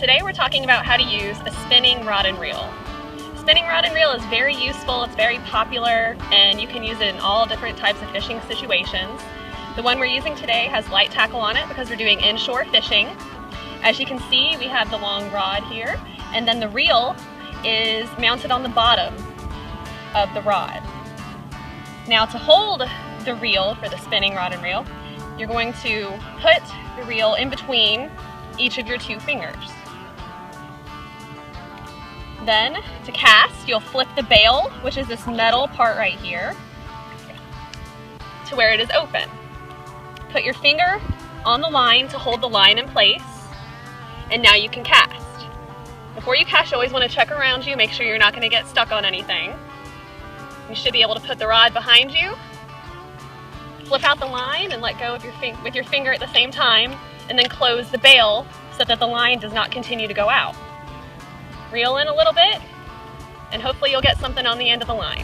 Today we're talking about how to use a spinning rod and reel. Spinning rod and reel is very useful, it's very popular, and you can use it in all different types of fishing situations. The one we're using today has light tackle on it because we're doing inshore fishing. As you can see, we have the long rod here, and then the reel is mounted on the bottom of the rod. Now, to hold the reel for the spinning rod and reel, you're going to put the reel in between each of your two fingers. Then, to cast, you'll flip the bail, which is this metal part right here, to where it is open. Put your finger on the line to hold the line in place, and now you can cast. Before you cast, you always want to check around you, make sure you're not going to get stuck on anything. You should be able to put the rod behind you, flip out the line and let go of with your finger at the same time, and then close the bail so that the line does not continue to go out. Reel in a little bit, and hopefully you'll get something on the end of the line.